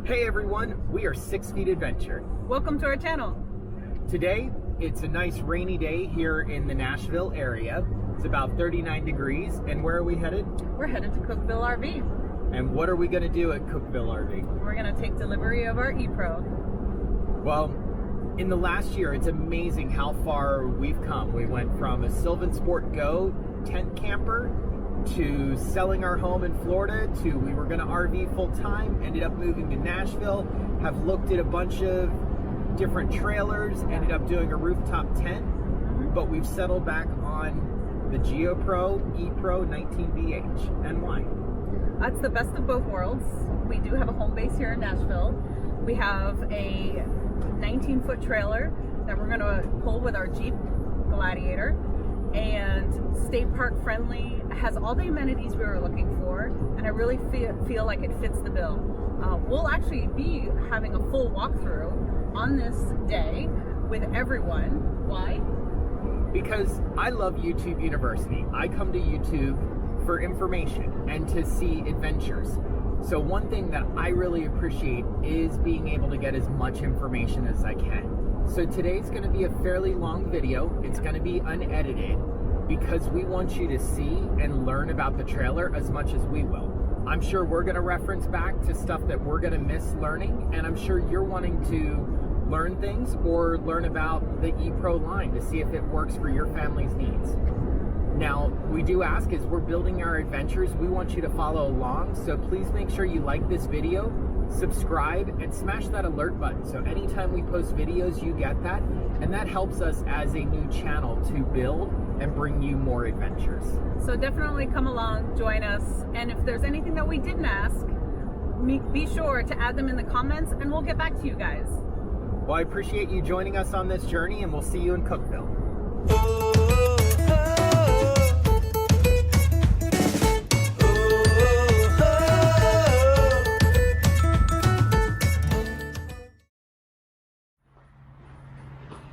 Hey everyone, we are 6 Feet Adventure. Welcome to our channel. Today, it's a nice rainy day here in the Nashville area. It's about 39 degrees, and where are we headed? We're headed to Cookeville RV. And what are we going to do at Cookeville RV? We're going to take delivery of our E-Pro. Well, in the last year, it's amazing how far we've come. We went from a Sylvan Sport Go tent camper to selling our home in Florida to we were going to RV full time, ended up moving to Nashville, have looked at a bunch of different trailers, ended up doing a rooftop tent, but we've settled back on the EPRO 19BH. And why? That's the best of both worlds. We do have a home base here in Nashville. We have a 19-foot trailer that we're going to pull with our Jeep Gladiator, and state park friendly, has all the amenities we were looking for, and I really feel like it fits the bill. We'll actually be having a full walkthrough on this day with everyone. Why? Because I love YouTube University. I come to YouTube for information and to see adventures. So one thing that I really appreciate is being able to get as much information as I can. So today's going to be a fairly long video. It's going to be unedited because we want you to see and learn about the trailer as much as we will. I'm sure we're going to reference back to stuff that we're going to miss learning, and I'm sure you're wanting to learn things or learn about the E-Pro line to see if it works for your family's needs. Now, we do ask, as we're building our adventures, we want you to follow along, so please make sure you like this video, subscribe, and smash that alert button, so anytime we post videos, you get that, and that helps us as a new channel to build and bring you more adventures. So definitely come along, join us, and if there's anything that we didn't ask, be sure to add them in the comments, and we'll get back to you guys. Well, I appreciate you joining us on this journey, and we'll see you in Cookeville.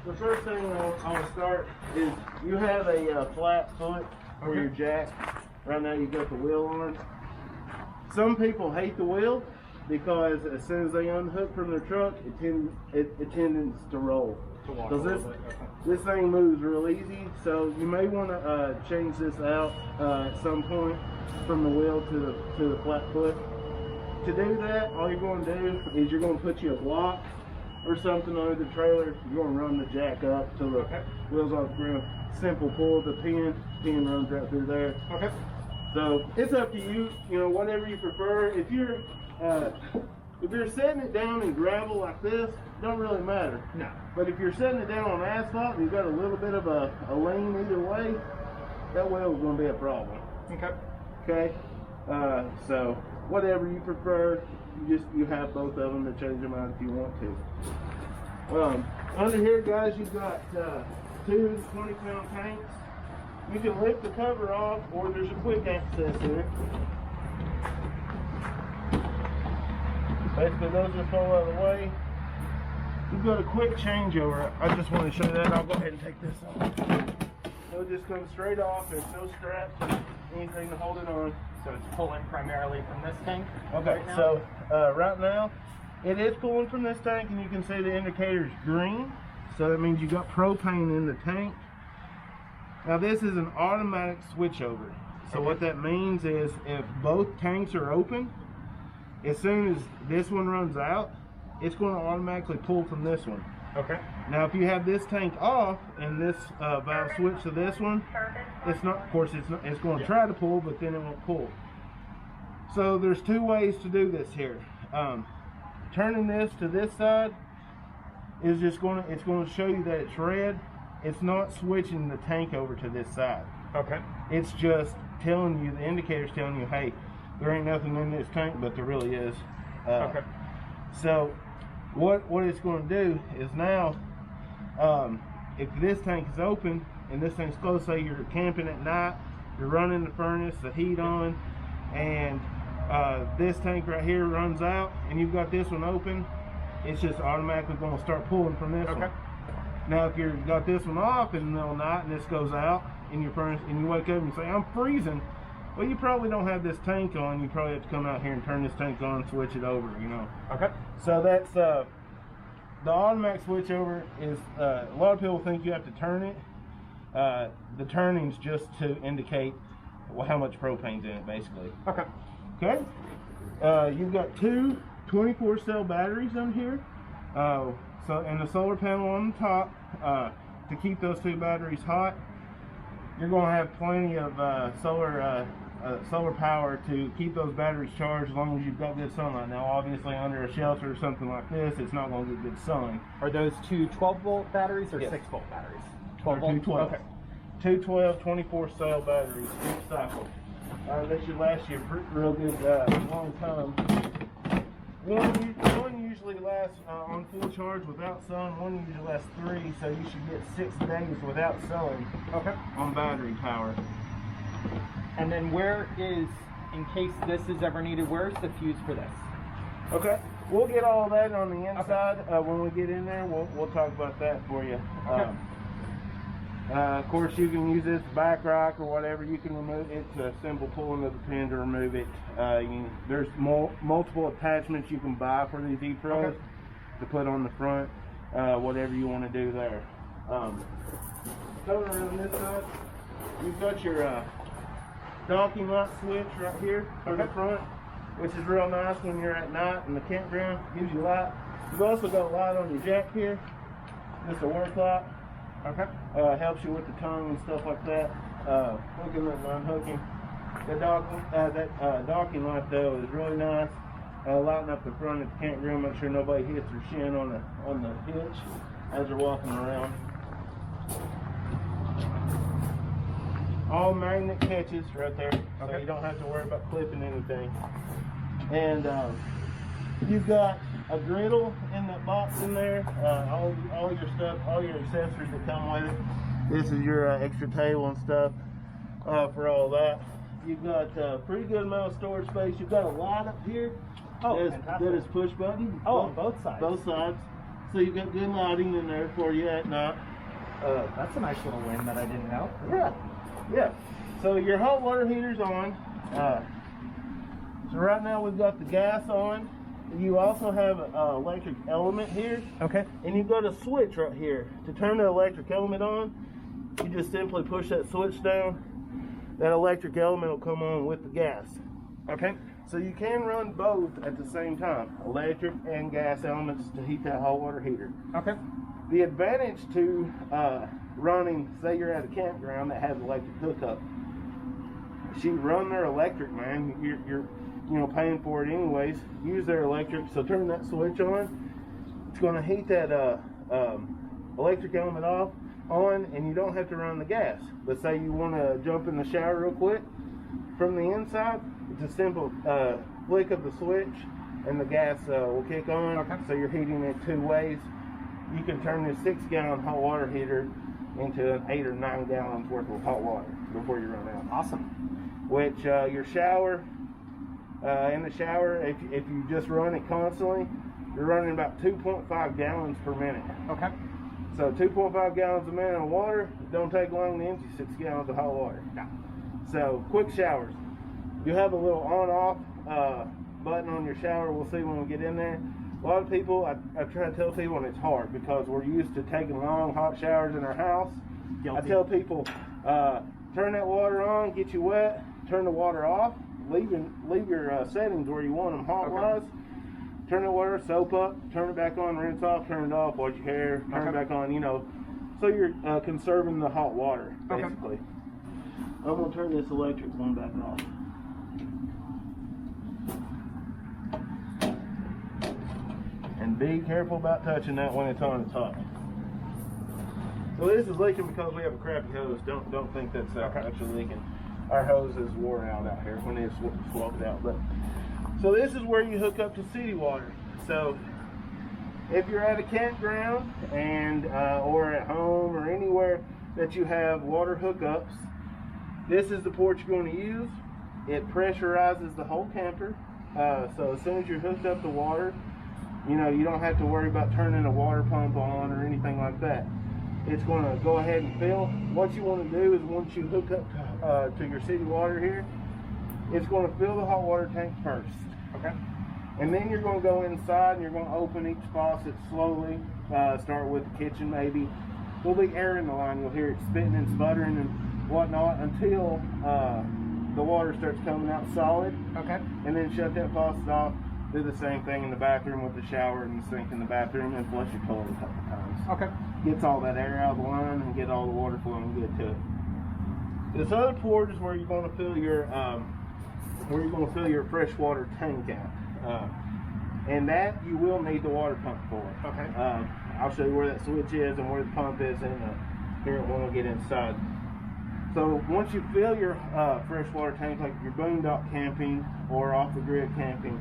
The first thing I want to start is you have a flat foot for your jack. Right now you got the wheel on. Some people hate the wheel because as soon as they unhook from their truck, it tends to roll. Because this thing moves real easy, so you may want to change this out at some point from the wheel to the flat foot. To do that, all you're going to do is you're going to put you a block or something under the trailer. You're going to run the jack up till the wheels off the ground. Simple pull the pin runs right through there. Okay. So it's up to you, you know, whatever you prefer. If you're setting it down in gravel like this, don't really matter. No. But if you're setting it down on asphalt and you've got a little bit of a lean either way, that wheel is going to be a problem. Okay. Okay. So whatever you prefer, you have both of them to change them out if you want to. Under here, guys, you've got two 20-pound tanks. You can lift the cover off, or there's a quick access here. Basically, those just fall out of the way. You've got a quick changeover. I just want to show you that. I'll go ahead and take this off. It'll just come straight off. There's no straps, anything to hold it on. So it's pulling primarily from this tank? Okay, right now? so right now it is pulling from this tank, and you can see the indicator's green, so that means you got propane in the tank. Now this is an automatic switchover, so what that means is if both tanks are open, as soon as this one runs out, it's going to automatically pull from this one. Okay. Now if you have this tank off and this valve switch to this one, it's not, of course it's going to try to pull, but then it won't pull. So there's two ways to do this here. Turning this to this side is just going to show you that it's red. It's not switching the tank over to this side. Okay. It's just telling you, the indicator's telling you, hey, there ain't nothing in this tank, but there really is. Okay. So what it's going to do is now, if this tank is open and this thing's closed, say you're camping at night, you're running the furnace, the heat on, and this tank right here runs out and you've got this one open, it's just automatically going to start pulling from this one. Now if you've got this one off in the middle of the night and this goes out in your furnace and you wake up and you say, I'm freezing, Well, you probably don't have this tank on. You probably have to come out here and turn this tank on, switch it over, you know. Okay. So that's the automatic switch over is, a lot of people think you have to turn it. The turning's just to indicate how much propane's in it, basically. Okay. Okay. You've got two 24-cell batteries on here. And the solar panel on the top to keep those two batteries hot. You're going to have plenty of solar power to keep those batteries charged as long as you've got good sunlight. Now, obviously, under a shelter or something like this, it's not going to get good sun. Are those two 12-volt batteries or Yes. 6-volt batteries? 12 volt. 12. Okay. Two 12, 24-cell batteries, each cycle. That should last you a real good long time. One usually lasts on full charge without sun. One usually lasts 3, so you should get 6 days without sun. Okay. On battery power. And then where is, in case this is ever needed, where's the fuse for this? Okay. We'll get all that on the inside. When we get in there, we'll talk about that for you. Okay. Of course, you can use this back rock or whatever. You can remove it. It's a simple pulling of the pin to remove it. There's multiple attachments you can buy for these E-Pros to put on the front. Whatever you want to do there. Coming around this side, you've got your docking light switch right here for the front, which is real nice when you're at night in the campground. Gives you light. You've also got a light on your jack here. Just a work light. Okay. Helps you with the tongue and stuff like that. Hooking and unhooking. That docking light though is really nice. Lighting up the front of the campground, make sure nobody hits their shin on the hitch as they're walking around. All magnet catches right there, so you don't have to worry about clipping anything. And you've got a griddle in that box in there. All your stuff, all your accessories that come with it. This is your extra table and stuff for all that. You've got a pretty good amount of storage space. You've got a light up here that is push button. Oh, on both sides. Both sides. So you've got good lighting in there for you at night. That's a nice little win that I didn't know. Yeah. So your hot water heater's on. So right now we've got the gas on. You also have an electric element here. Okay. And you've got a switch right here. To turn the electric element on, you just simply push that switch down. That electric element will come on with the gas. Okay. So you can run both at the same time, electric and gas elements to heat that hot water heater. Okay. The advantage to running, say you're at a campground that has electric hookup, you run their electric, man. You're paying for it anyways. Use their electric. So turn that switch on. It's going to heat that electric element on, and you don't have to run the gas. But say you want to jump in the shower real quick from the inside, it's a simple flick of the switch, and the gas will kick on. Okay. So you're heating it 2 ways. You can turn this 6-gallon hot water heater into an 8 or 9 gallons worth of hot water before you run out. Awesome. Which your shower, in the shower, if you just run it constantly, you're running about 2.5 gallons per minute. Okay. So 2.5 gallons a minute of water, it don't take long to empty 6 gallons of hot water. No. So quick showers. You have a little on-off button on your shower. We'll see when we get in there. A lot of people, I try to tell people, and it's hard because we're used to taking long hot showers in our house. Guilty. I tell people, turn that water on, get you wet, turn the water off, leave your settings where you want them hot-wise. Turn the water, soap up, turn it back on, rinse off, turn it off, wash your hair, turn it back on, so you're conserving the hot water, basically. Okay. I'm going to turn this electric one back off. And be careful about touching that when it's on the top. So this is leaking because we have a crappy hose. Don't think that's actually leaking. Our hose is worn out here when it's swapped out. So this is where you hook up to city water. So if you're at a campground and or at home or anywhere that you have water hookups, this is the port you're going to use. It pressurizes the whole camper. So as soon as you're hooked up to water, you don't have to worry about turning a water pump on or anything like that. It's going to go ahead and fill. What you want to do is once you hook up to your city water here, it's going to fill the hot water tank first. Okay. And then you're going to go inside and you're going to open each faucet slowly. Start with the kitchen maybe. There'll be air in the line. You'll hear it spitting and sputtering and whatnot until the water starts coming out solid. Okay. And then shut that faucet off. Do the same thing in the bathroom with the shower and the sink in the bathroom, and flush your toilet a couple times. Okay. Gets all that air out of the line and get all the water flowing good to it. This other port is where you're going to fill your freshwater tank out. And that you will need the water pump for. Okay. I'll show you where that switch is and where the pump is here when we get inside. So once you fill your freshwater tank, like if you're boondock camping or off the grid camping,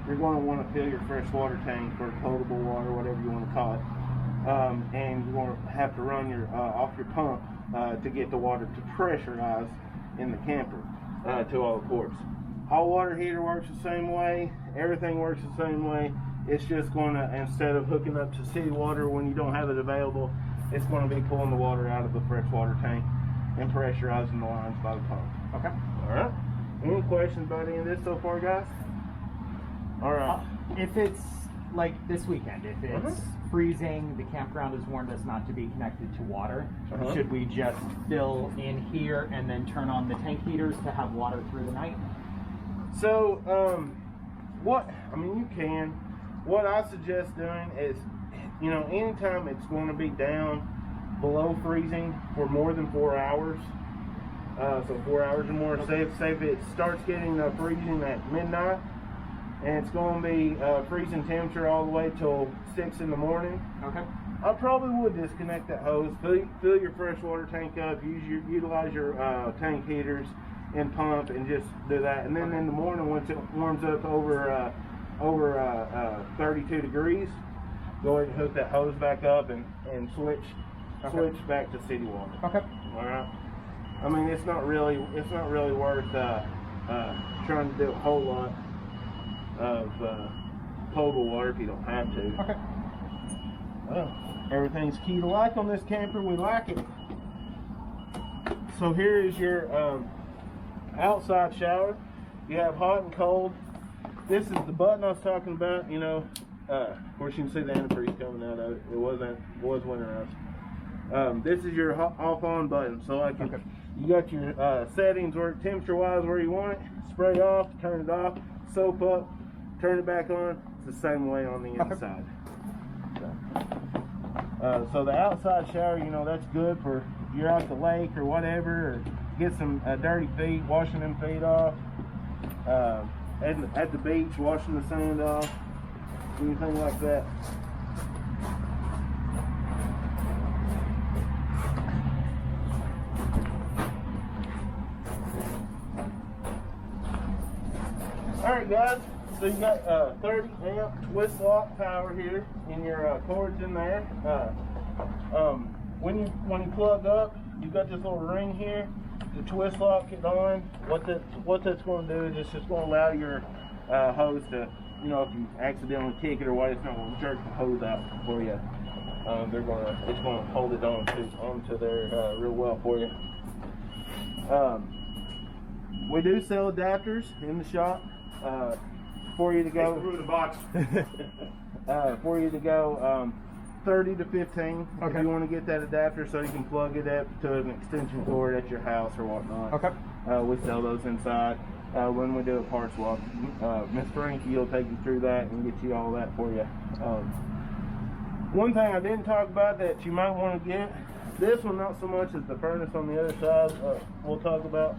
you're going to want to fill your freshwater tank for potable water, whatever you want to call it. And you're going to have to run your off your pump to get the water to pressurize in the camper to all the ports. Hot water heater works the same way. Everything works the same way. It's just going to, instead of hooking up to city water when you don't have it available, it's going to be pulling the water out of the freshwater tank and pressurizing the lines by the pump. Okay. All right. Any questions about any of this so far, guys? All right. If it's like this weekend, if it's freezing, the campground has warned us not to be connected to water. Should we just fill in here and then turn on the tank heaters to have water through the night? So, you can. What I suggest doing is, anytime it's going to be down below freezing for more than 4 hours, so 4 hours or more, say if it starts getting freezing at midnight, and it's going to be freezing temperature all the way till 6 in the morning. Okay. I probably would disconnect that hose, fill your freshwater tank up, utilize your tank heaters and pump, and just do that. And then in the morning, once it warms up over 32 degrees, go ahead and hook that hose back up and switch back to city water. Okay. All right. I mean, it's not really worth trying to do a whole lot of potable water if you don't have to. Okay. Well, everything's key to like on this camper. We like it. So here is your outside shower. You have hot and cold. This is the button I was talking about. Of course you can see the antifreeze coming out of it. It was winterized. This is your off-on button. So you got your settings where temperature-wise where you want it. Spray off, turn it off, soap up, turn it back on. It's the same way on the inside. So the outside shower, that's good for if you're out the lake or whatever, or get some dirty feet, washing them feet off. At the beach, washing the sand off, anything like that. Alright guys, so you got 30 amp twist lock power here in your cords in there. When you plug up, you've got this little ring here. To twist lock it on, what that's going to do is it's just going to allow your hose to, if you accidentally kick it or what, it's not going to jerk the hose out for you. It's going to hold it onto there real well for you. We do sell adapters in the shop for you to go. Through the box. For you to go 30 to 15 if you want to get that adapter so you can plug it up to an extension cord at your house or whatnot. Okay. We sell those inside when we do a parts walk. Miss Frankie will take you through that and get you all that for you. One thing I didn't talk about that you might want to get, this one not so much as the furnace on the other side, we'll talk about,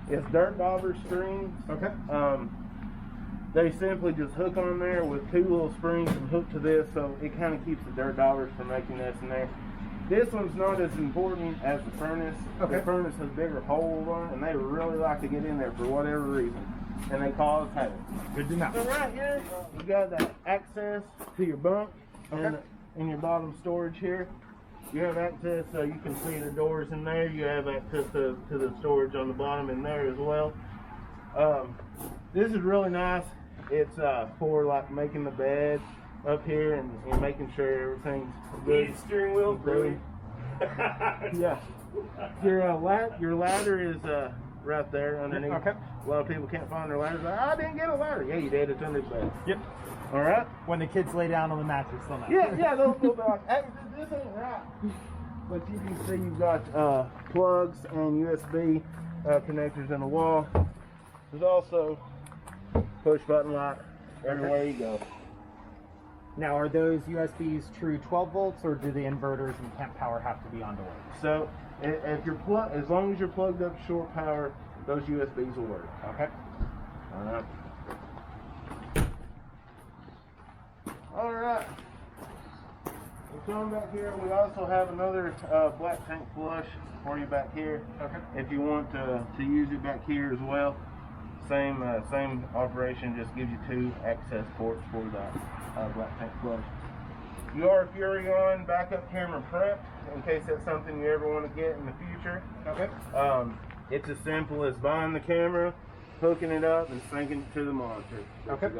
is dirt dauber strings. Okay. They simply just hook on there with 2 little springs and hook to this, so it kind of keeps the dirt daubers from making this in there. This one's not as important as the furnace. Okay. The furnace has bigger holes on it, and they really like to get in there for whatever reason, and they cause havoc. Good to know. So right here, you got that access to your bunk and in your bottom storage here. You have access so you can see the doors in there. You have access to the storage on the bottom in there as well. This is really nice. It's for like making the bed up here and making sure everything's good. Heated steering wheel, really? Yeah. Your ladder is right there underneath. Okay. A lot of people can't find their ladders. Like, I didn't get a ladder. Yeah, you did. It's under the bed. Yep. All right. When the kids lay down on the mattress, they'll know. Yeah, they'll be like, hey, this ain't right. But you can see you've got plugs and USB connectors in the wall. There's also push button light everywhere you go. Now, are those USBs true 12 volts, or do the inverters and temp power have to be on to work? So if you're as long as you're plugged up to short power, those USBs will work. Okay. All right. All right. We're coming back here. We also have another black tank flush for you back here. Okay. If you want to use it back here as well, same operation. Just gives you 2 access ports for that black tank flush. You are Furrion backup camera prepped in case that's something you ever want to get in the future. Okay. It's as simple as buying the camera, hooking it up, and syncing it to the monitor. Okay.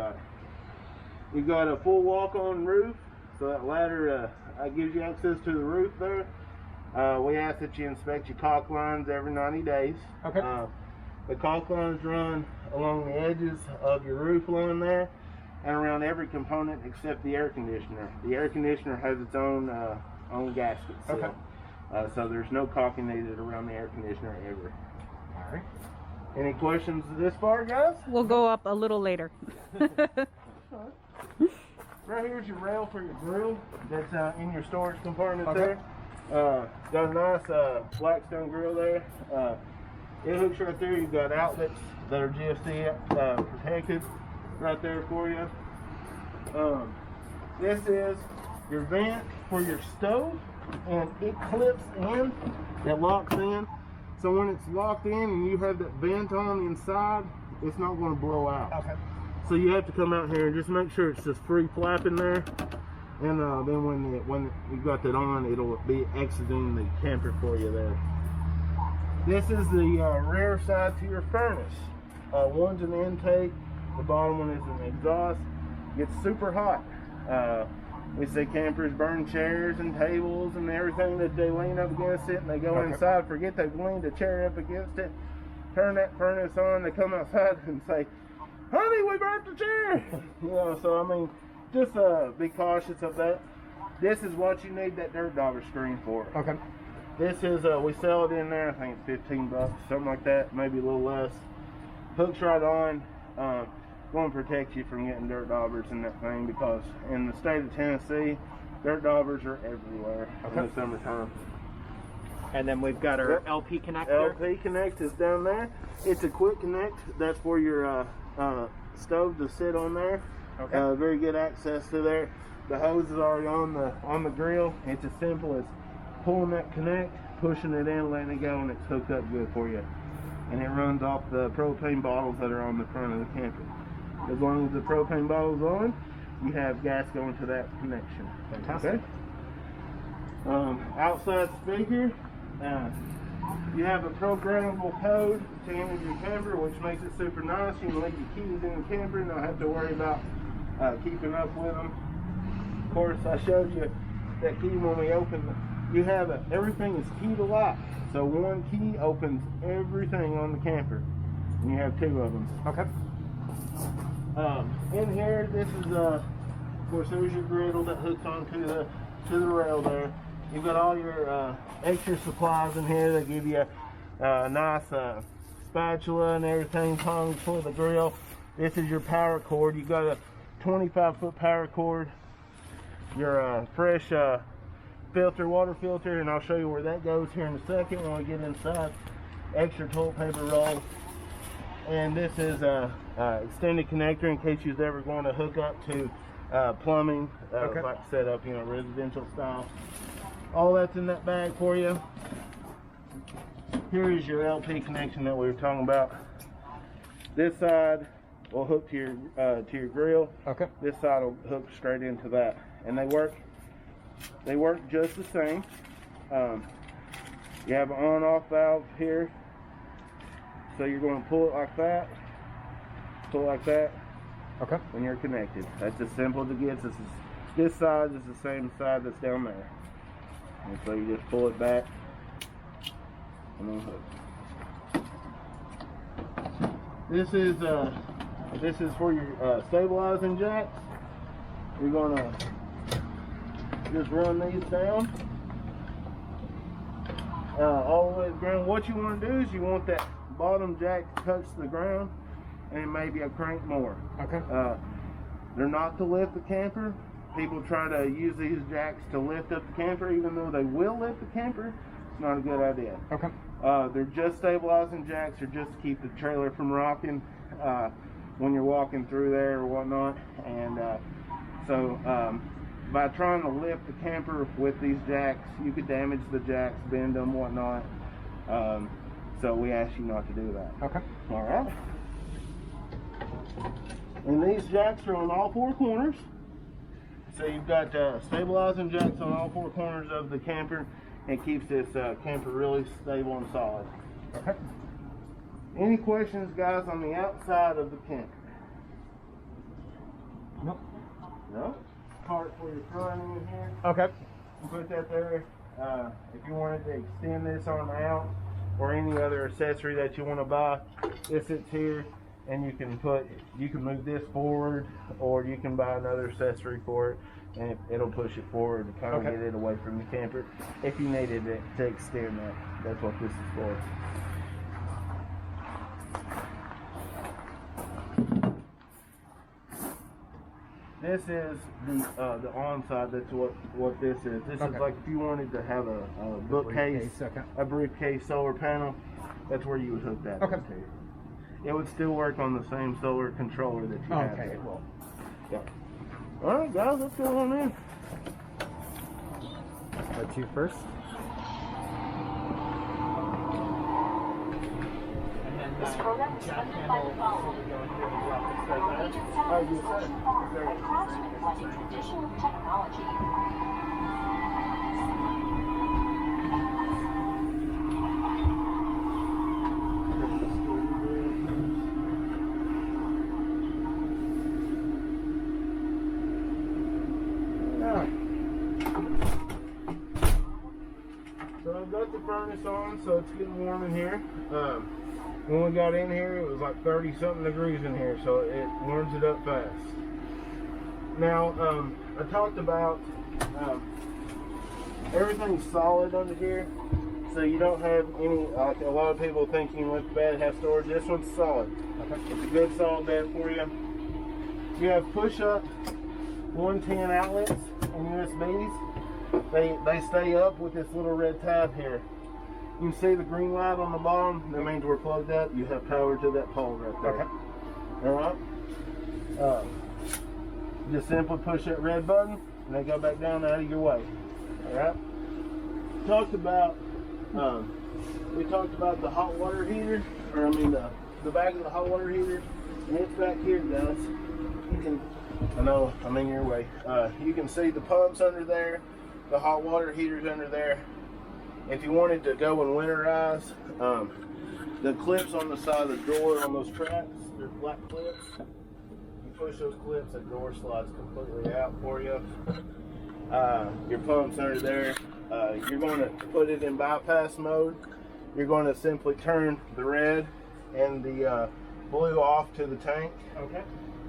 You've got a full walk-on roof, so that ladder gives you access to the roof there. We ask that you inspect your caulk lines every 90 days. Okay. The caulk lines run along the edges of your roof line there and around every component except the air conditioner. The air conditioner has its own gasket seal. Okay. So there's no caulking needed around the air conditioner ever. All right. Any questions this far, guys? We'll go up a little later. Right here's your rail for your grill that's in your storage compartment Okay. there. Got a nice Blackstone grill there. It hooks right there. You've got outlets that are GFC protected right there for you. This is your vent for your stove, and it clips in, it locks in. So when it's locked in and you have that vent on the inside, it's not going to blow out. Okay. So you have to come out here and just make sure it's just free flapping there. And then when you've got that on, it'll be exiting the camper for you there. This is the rear side to your furnace. One's an intake, the bottom one is an exhaust. Gets super hot. We see campers burn chairs and tables and everything that they lean up against it, and they go inside, forget they've leaned a chair up against it, turn that furnace on, they come outside and say, honey, we burnt the chair. You know, so I mean, just be cautious of that. This is what you need that dirt dauber screen for. Okay. This is, we sell it in there, I think it's 15 bucks, something like that, maybe a little less. Hooks right on, going to protect you from getting dirt daubers in that thing, because in the state of Tennessee, dirt daubers are everywhere in the summertime. And then we've got our LP connector. LP connect is down there. It's a quick connect. That's for your stove to sit on there. Okay. Very good access to there. The hose is already on the grill. It's as simple as pulling that connect, pushing it in, letting it go, and it's hooked up good for you. And it runs off the propane bottles that are on the front of the camper. As long as the propane bottle's on, you have gas going to that connection. Fantastic. Okay. Outside speaker, you have a programmable code to enter your camper, which makes it super nice. You can leave your keys in the camper and not have to worry about keeping up with them. Of course, I showed you that key when we opened it. You have everything is key to lock. So one key opens everything on the camper, and you have 2 of them. Okay. In here, this is of course, there's your griddle that hooks onto the rail there. You've got all your extra supplies in here that give you a nice spatula and everything, tongs for the grill. This is your power cord. You've got a 25-foot power cord. Your fresh water filter, and I'll show you where that goes here in a second when we get inside. Extra toilet paper roll. And this is a extended connector in case you're ever going to hook up to plumbing, like set up, you know, residential style. All that's in that bag for you. Here is your LP connection that we were talking about. This side will hook to your grill. Okay. This side will hook straight into that, and they work just the same. You have an on-off valve here, so you're going to pull it like that, Okay. when you're connected. That's as simple as it gets. This side is the same side that's down there, and so you just pull it back and then hook. This is for your stabilizing jacks. You're gonna just run these down all the way to the ground. What you want to do is you want that bottom jack to touch the ground and maybe a crank more. Okay. They're not to lift the camper. People try to use these jacks to lift up the camper, even though they will lift the camper. It's not a good idea. Okay. They're just stabilizing jacks, or just to keep the trailer from rocking when you're walking through there or whatnot. And by trying to lift the camper with these jacks, you could damage the jacks, bend them, whatnot. So we ask you not to do that. Okay. All right. And these jacks are on all four corners. So you've got stabilizing jacks on all four corners of the camper. It keeps this camper really stable and solid. Okay. Any questions, guys, on the outside of the camper? Nope. No? Part for your front end here. Okay. You put that there. If you wanted to extend this on out, or any other accessory that you want to buy, this sits here, and you can move this forward, or you can buy another accessory for it, and it'll push it forward to kind of get it away from the camper. If you needed it to extend that, that's what this is for. This is the on side. That's what this is. This is like if you wanted to have a bookcase, a briefcase solar panel. That's where you would hook that up to. It would still work on the same solar controller that you have. Okay, well. Yeah. All right, guys, let's go on in. Let you first. This program is funded by the following. Norwegian Sound Installation Farm and craftsmen blending tradition with technology. So I've got the furnace on, so it's getting warm in here. When we got in here, it was like 30-something degrees in here, so it warms it up fast. Now, I talked about everything's solid under here, so you don't have any, like a lot of people think you can lift the bed and have storage. This one's solid. It's a good solid bed for you. You have push-up 110 outlets and USBs. They stay up with this little red tab here. You can see the green light on the bottom. That means we're plugged up. You have power to that pole right there. All right. Just simply push that red button, and they go back down out of your way. All right. We talked about the hot water heater, or I mean the back of the hot water heater, and it's back here, guys. You can. I know I'm in your way. You can see the pumps under there. The hot water heater's under there. If you wanted to go and winterize, the clips on the side of the door on those tracks, they're black clips. You push those clips, the door slides completely out for you. Your pump's under there. You're going to put it in bypass mode. You're going to simply turn the red and the blue off to the tank. Okay.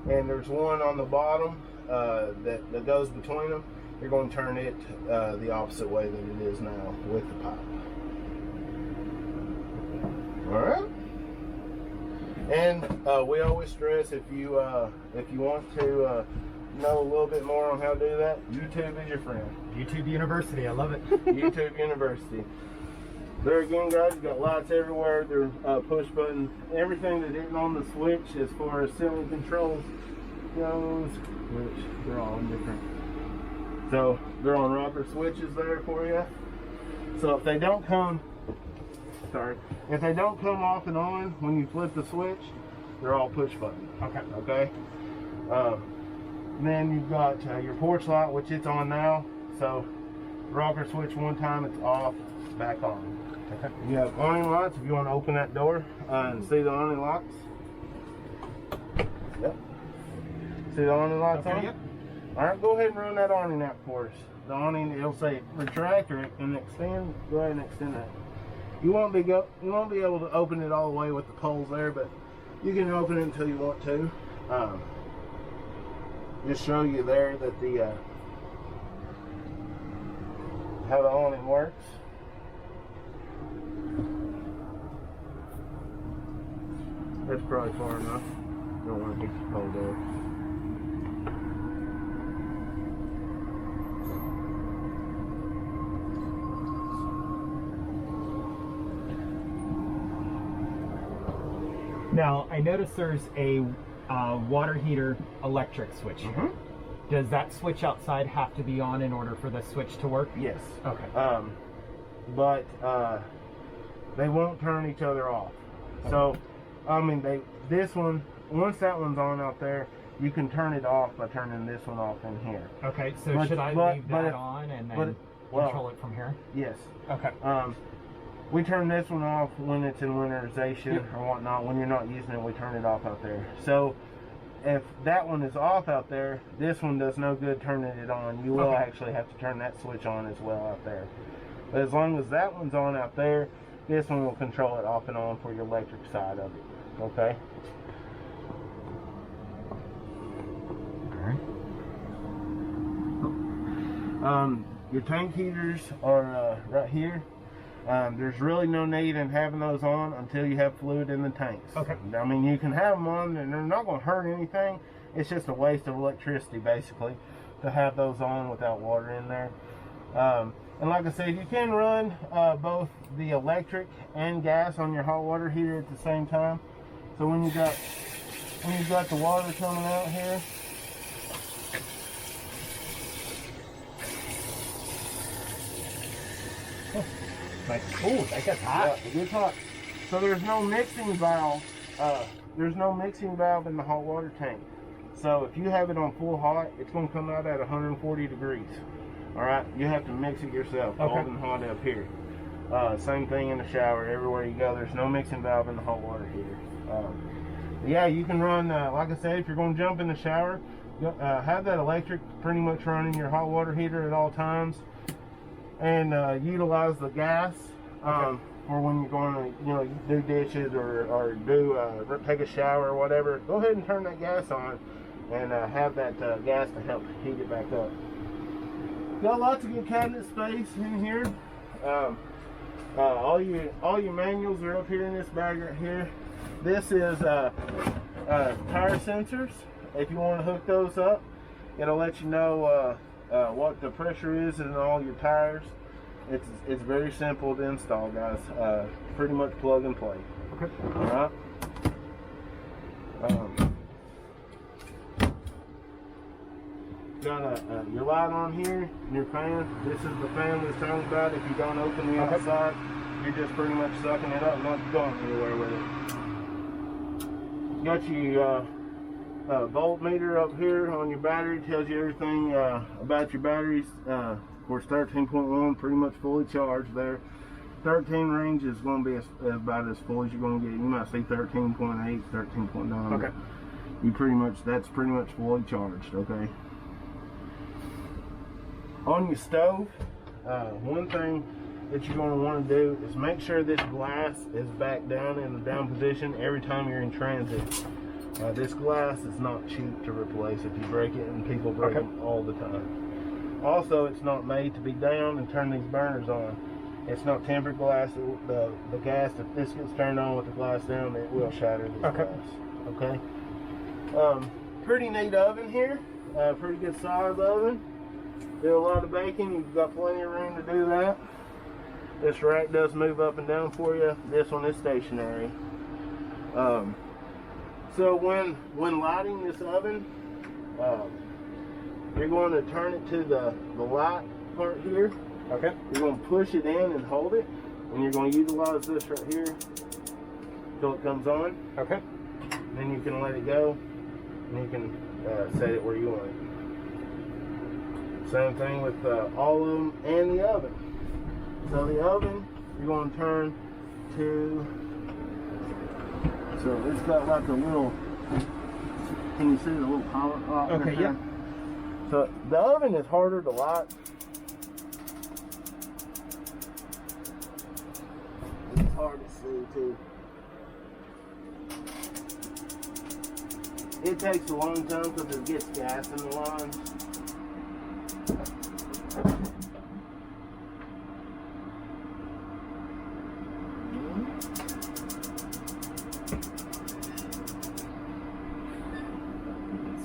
And there's one on the bottom that goes between them. You're going to turn it the opposite way that it is now with the pipe. All right. And we always stress, if you want to know a little bit more on how to do that, YouTube is your friend. YouTube University, I love it. YouTube University. There again, guys, you got lights everywhere. They're push button. Everything that isn't on the switch as far as ceiling controls goes, which they're all different. So they're on rocker switches there for you. So if they don't come off and on when you flip the switch, they're all push button. Okay. Then you've got your porch light, which it's on now. So rocker switch one time, it's off, it's back on. Okay. You have awning lights if you want to open that door and see the awning lights. Yep. See the awning lights on? Yep. All right, go ahead and run that awning out for us. The awning, it'll say retract or it can extend. Go ahead and extend that. You won't be able to open it all the way with the poles there, but You can open it until you want to. Just show you there that the how the awning works. That's probably far enough. Don't want to hit the pole there. Now, I noticed there's a water heater electric switch. Mm-hmm. Does that switch outside have to be on in order for the switch to work? Yes. Okay. But they won't turn each other off. So, I mean, this one, once that one's on out there, you can turn it off by turning this one off in here. Okay, so should I leave that on and then control it from here? Yes. Okay. We turn this one off when it's in winterization or whatnot. When you're not using it, we turn it off out there. So if that one is off out there, this one does no good turning it on. You will actually have to turn that switch on as well out there. But as long as that one's on out there, this one will control it off and on for your electric side of it. Okay? Your tank heaters are right here. There's really no need in having those on until you have fluid in the tanks. Okay. I mean, you can have them on and they're not going to hurt anything. It's just a waste of electricity, basically, to have those on without water in there. And like I said, you can run both the electric and gas on your hot water heater at the same time. So when you've got the water coming out here, like, oh, that gets hot. Yeah, it gets hot. So there's no mixing valve. There's no mixing valve in the hot water tank. So if you have it on full hot, it's going to come out at 140 degrees. All right, you have to mix it yourself, cold and hot up here. Same thing in the shower. Everywhere you go, there's no mixing valve in the hot water heater. Yeah, you can run, like I said, if you're going to jump in the shower, have that electric pretty much running your hot water heater at all times. And utilize the gas for when you're going to, do dishes or take a shower or whatever. Go ahead and turn that gas on and have that gas to help heat it back up. Got lots of good cabinet space in here. All your manuals are up here in this bag right here. This is tire sensors. If you want to hook those up, it'll let you know what the pressure is in all your tires. It's very simple to install, guys. Pretty much plug and play. Okay. All right. Got your light on here and your fan. This is the fan we was talking about. If you don't open the outside, you're just pretty much sucking it up, not going anywhere with it. Got your voltmeter up here on your battery. Tells you everything about your batteries. Of course, 13.1 pretty much fully charged there. 13 range is going to be about as full as you're going to get. You might see 13.8, 13.9. Okay. That's pretty much fully charged. Okay. On your stove, one thing that you're going to want to do is make sure this glass is back down in the down position every time you're in transit. This glass is not cheap to replace if you break it, and people break them all the time. Also, it's not made to be down and turn these burners on. It's not tempered glass. The gas, if this gets turned on with the glass down, it will shatter this glass. Okay. Pretty neat oven here. Pretty good size oven. Do a lot of baking. You've got plenty of room to do that. This rack does move up and down for you. This one is stationary. So when lighting this oven, you're going to turn it to the light part here. Okay. You're going to push it in and hold it, and you're going to utilize this right here until it comes on. Okay. Then you can let it go, and you can set it where you want it. Same thing with all of them and the oven. So the oven, you're going to turn to, so it's got like a little, can you see the little power pot? Okay, yeah. So the oven is harder to light. It's hard to see too. It takes a long time because it gets gas in the lines.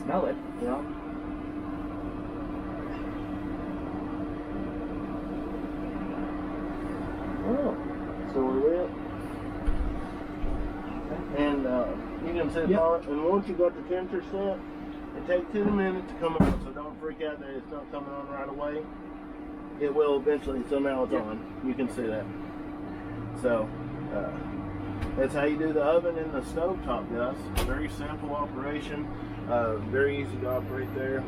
Smell it. Yeah. Oh, so we're lit. And you can set it, and once you got the temperature set, it takes 10 minutes to come on, so don't freak out that it's not coming on right away. It will eventually, so now it's on. You can see that. So, that's how you do the oven and the stovetop, guys. Very simple operation, very easy to operate there.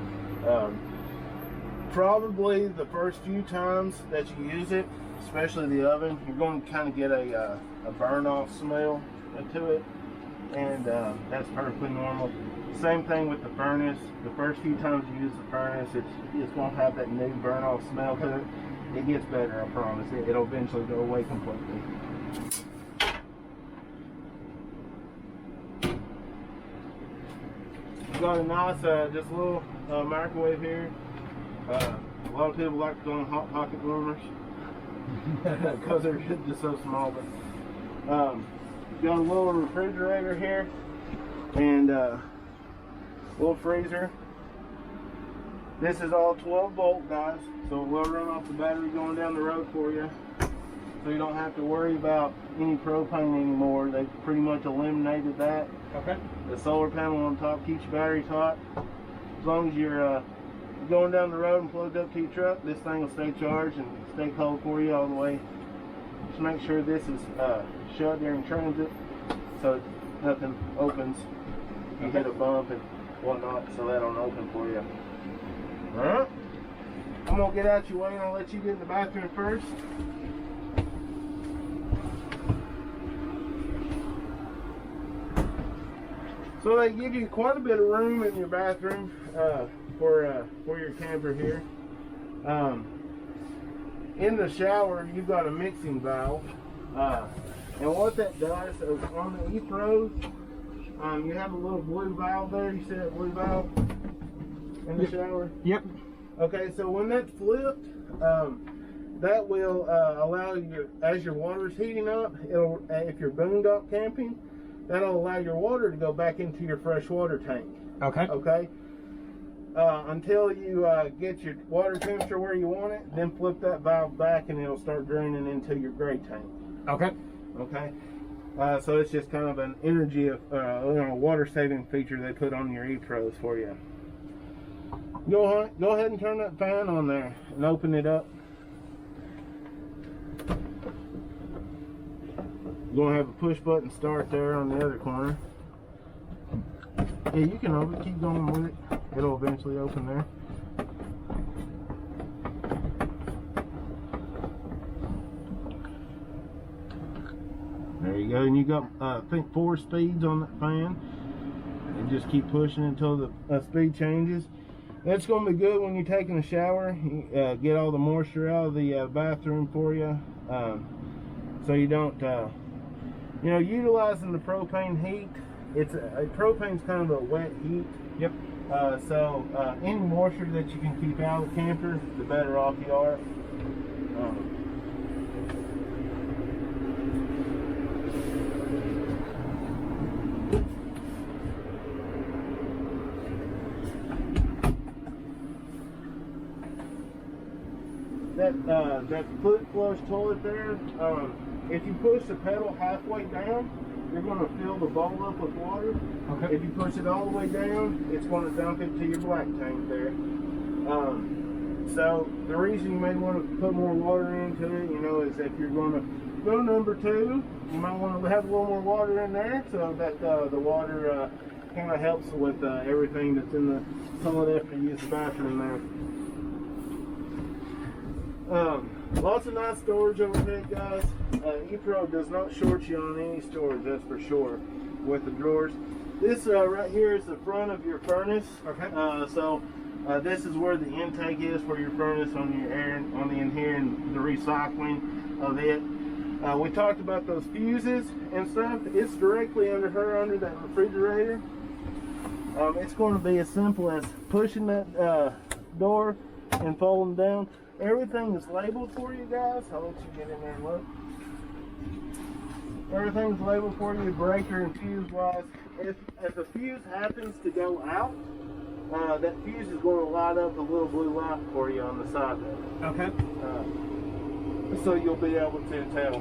Probably the first few times that you use it, especially the oven, you're going to kind of get a burn-off smell to it, and that's perfectly normal. Same thing with the furnace. The first few times you use the furnace, it's going to have that new burn-off smell to it. It gets better, I promise. It'll eventually go away completely. We've got a nice, just a little microwave here. A lot of people like to go on hot pocket warmers because they're just so small. But got a little refrigerator here and a little freezer. This is all 12 volt, guys, so it will run off the battery going down the road for you, so you don't have to worry about any propane anymore. They pretty much eliminated that. Okay. The solar panel on top keeps your batteries hot. As long as you're going down the road and plugged up to your truck, this thing will stay charged and stay cold for you all the way. Just make sure this is shut during transit so nothing opens. You hit a bump and whatnot, so that don't open for you. Alright, I'm gonna get out your way and I'll let you get in the bathroom first. So they give you quite a bit of room in your bathroom for your camper here. In the shower, you've got a mixing valve, and what that does is on the E-Pros, you have a little blue valve there. You see that blue valve in the shower? Yep. Okay, so when that's flipped, that will allow you, as your water's heating up, it'll, if you're boondock camping, that'll allow your water to go back into your fresh water tank. Okay. Okay. Until you get your water temperature where you want it, then flip that valve back and it'll start draining into your gray tank. Okay. Okay. So it's just kind of an energy of water saving feature they put on your E-Pros for you. Go ahead and turn that fan on there and open it up. You're gonna have a push button start there on the other corner. Yeah, you can keep going with it. It'll eventually open there. There you go, and you got I think 4 speeds on that fan, and just keep pushing until the speed changes. That's going to be good when you're taking a shower. You, get all the moisture out of the bathroom for you, so you don't, utilizing the propane heat. Propane's kind of a wet heat. Yep. So any moisture that you can keep out of the camper, the better off you are. That foot flush toilet there, if you push the pedal halfway down, you're going to fill the bowl up with water. Okay. If you push it all the way down, it's going to dump it to your black tank there. So the reason you may want to put more water into it, is if you're going to go number 2, you might want to have a little more water in there so that the water kind of helps with everything that's in the toilet after you use the bathroom there. Lots of nice storage over here, guys. E-Pro does not short you on any storage, that's for sure, with the drawers. This right here is the front of your furnace. Okay. So this is where the intake is for your furnace on your air, on the in here, and the recycling of it. We talked about those fuses and stuff. It's directly under that refrigerator. It's going to be as simple as pushing that door and folding down. Everything is labeled for you guys. I'll let you get in there and look. Everything's labeled for you, breaker and fuse wise. If a fuse happens to go out, that fuse is going to light up a little blue light for you on the side there. Okay. So you'll be able to tell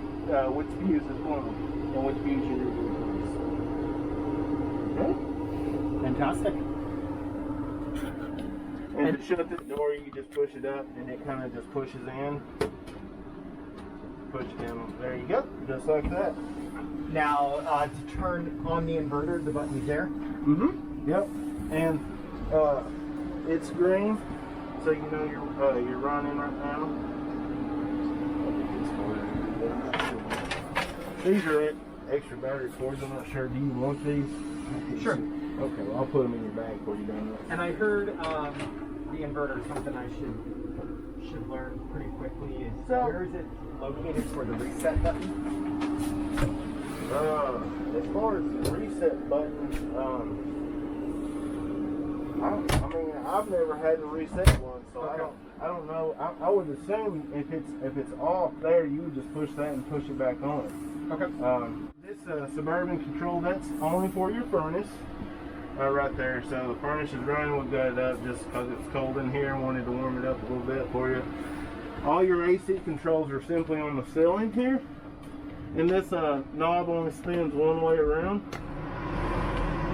which fuse is blown and which fuse you need to replace. Okay? Fantastic. And to shut the door, you just push it up and it kind of just pushes in. Push it in. There you go. Just like that. Now, to turn on the inverter, the button's there? Mm-hmm. Yep. And it's green, so you know you're running right now. These are extra battery cords. I'm not sure. Do you want these? Sure. Okay, well, I'll put them in your bag before you're done with it. And I heard the inverter, something I should learn pretty quickly is where is it located for the reset button? As far as the reset button, I mean, I've never had to reset one, so okay. I don't know. I would assume if it's off there, you would just push that and push it back on. Okay. This Suburban control, that's only for your furnace. Right there, so the furnace is running. We've got it up just because it's cold in here and wanted to warm it up a little bit for you. All your AC controls are simply on the ceiling here, and this knob only spins one way around.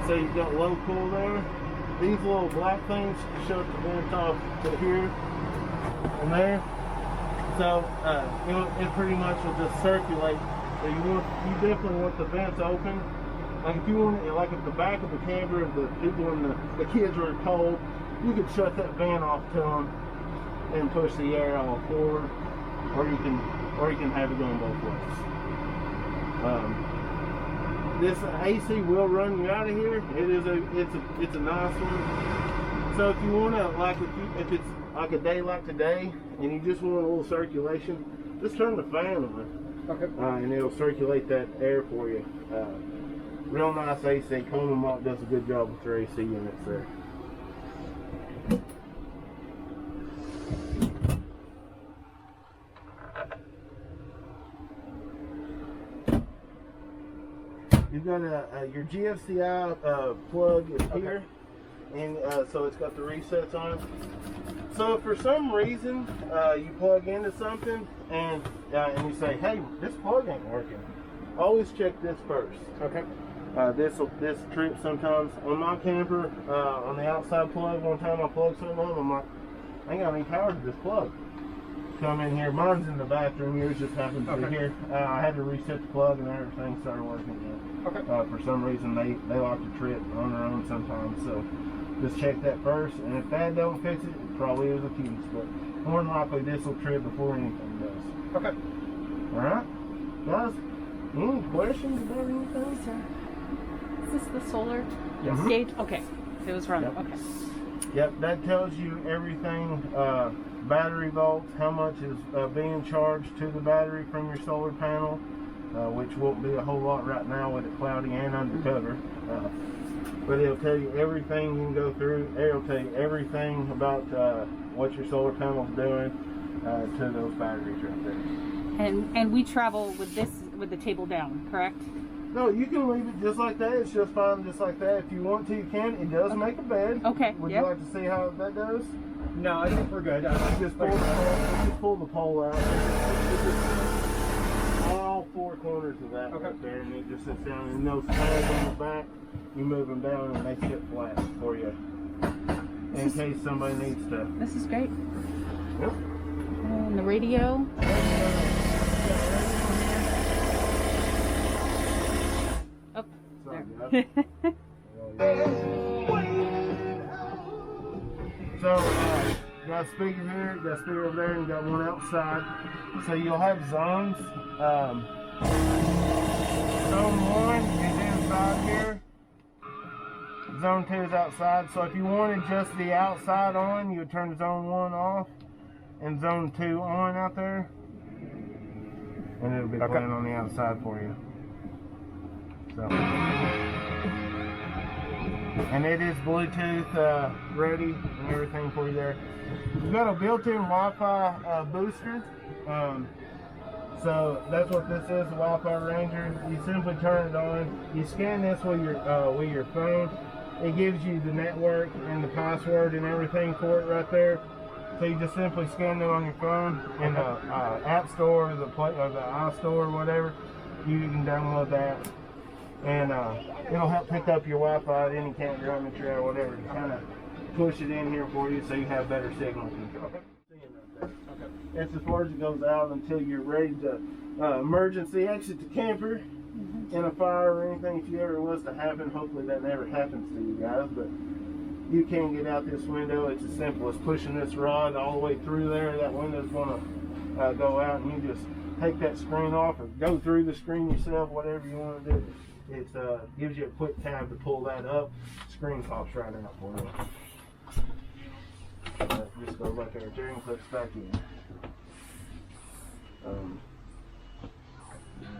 So you've got low cool there. These little black things shut the vent off to here and there. So it pretty much will just circulate. So you definitely want the vents open. Like if you want, like if the back of the camper, if the people and the kids are cold, you could shut that vent off to them and push the air all forward, or you can have it going both ways. This AC will run you out of here. It's a nice one. So if you want to, like if it's like a day like today and you just want a little circulation, just turn the fan on. Okay. And it'll circulate that air for you. Real nice AC. Coleman Malt does a good job with their AC units there. You've got your GFCI plug is here, and so it's got the resets on it. So if for some reason you plug into something and you say, hey, this plug ain't working, always check this first. Okay. This trips sometimes. On my camper, on the outside plug, one time I plugged something on, I'm like, I ain't got any power to this plug. Come in here, mine's in the bathroom, yours just happens to be here. I had to reset the plug and everything started working again. Okay. For some reason, they like to trip on their own sometimes, so just check that first, and if that don't fix it, it probably is a fuse, but more than likely this will trip before anything does. Okay. Alright? Guys, any questions about anything? Is this the solar Yes. gauge? Okay. It was wrong. Yep. Okay. Yep, that tells you everything, battery volts, how much is being charged to the battery from your solar panel, which won't be a whole lot right now with it cloudy and undercover. But it'll tell you everything you can go through. It'll tell you everything about what your solar panel's doing to those batteries right there. And we travel with this with the table down, correct? No, you can leave it just like that. It's just fine just like that. If you want to, you can. It does make a bed. Okay. Would you like to see how that does? No, I think we're good. Just pull the pole out. All four corners of that right there, and it just sits down. And those pads on the back, you move them down and they sit flat for you, in case somebody needs to. This is great. Yep. And the radio. Oh, there. So, got a speaker here, got a speaker over there, and got one outside. So you'll have zones. Zone 1 is inside here. Zone 2 is outside. So if you wanted just the outside on, you would turn zone 1 off and zone 2 on out there. And it'll be playing on the outside for you. So. and it is Bluetooth ready and everything for you there. You've got a built-in Wi-Fi booster. So that's what this is, the Wi-Fi Ranger. You simply turn it on. You scan this with your phone. It gives you the network and the password and everything for it right there. So you just simply scan it on your phone in the App Store or the iStore or whatever. You can download that, and it'll help pick up your Wi-Fi at any campground that you're at, or whatever. Kind of push it in here for you so you have better signal control. That's as far as it goes out until you're ready to emergency exit the camper in a fire or anything. If you ever was to happen, hopefully that never happens to you guys, but you can get out this window. It's as simple as pushing this rod all the way through there. That window's going to go out, and you just take that screen off or go through the screen yourself, whatever you want to do. It gives you a quick tab to pull that up. Screen pops right out for you. Just goes like there. Jerry clicks back in.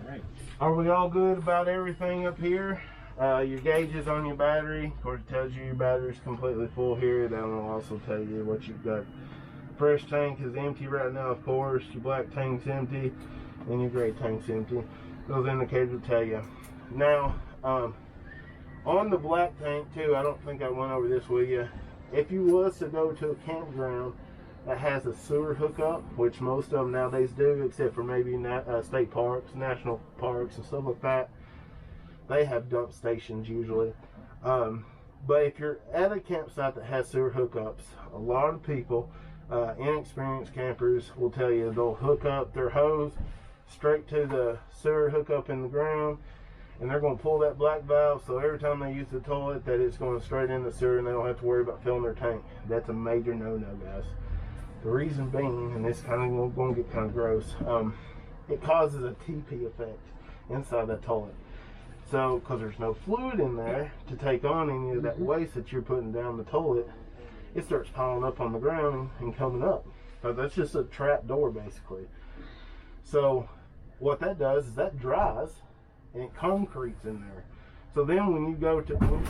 Alright. Are we all good about everything up here? Your gauges on your battery. Of course, it tells you your battery's completely full here. That will also tell you what you've got. Fresh tank is empty right now, of course. Your black tank's empty, and your gray tank's empty. Those indicators will tell you. Now, on the black tank too, I don't think I went over this with you. If you was to go to a campground that has a sewer hookup, which most of them nowadays do, except for maybe state parks, national parks, and stuff like that, they have dump stations usually. But if you're at a campsite that has sewer hookups, a lot of people, inexperienced campers, will tell you they'll hook up their hose straight to the sewer hookup in the ground, and they're going to pull that black valve, so every time they use the toilet, that it's going straight in the sewer, and they don't have to worry about filling their tank. That's a major no-no, guys. The reason being, and this kind of going to get kind of gross, it causes a TP effect inside that toilet. So, because there's no fluid in there to take on any of that waste that you're putting down the toilet, it starts piling up on the ground and coming up. So that's just a trap door, basically. So what that does is that dries and it concretes in there. So then when you go to,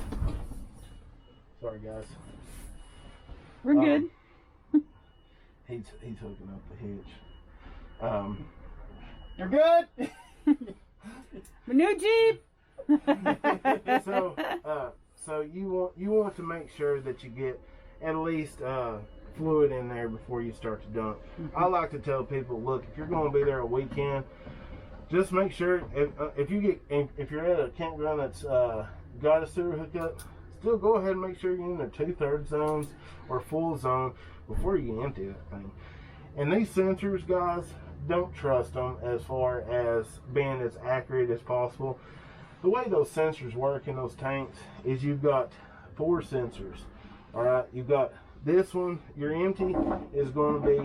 sorry guys, we're good. He's hooking up the hitch. You're good. My new Jeep. So you want to make sure that you get at least fluid in there before you start to dump. I like to tell people, look, if you're going to be there a weekend, just make sure if you're at a campground that's got a sewer hookup, still go ahead and make sure you're in the 2/3 zones or full zone before you empty that thing. And these sensors, guys, don't trust them as far as being as accurate as possible. The way those sensors work in those tanks is you've got 4 sensors. All right, you've got this one. Your empty is going to be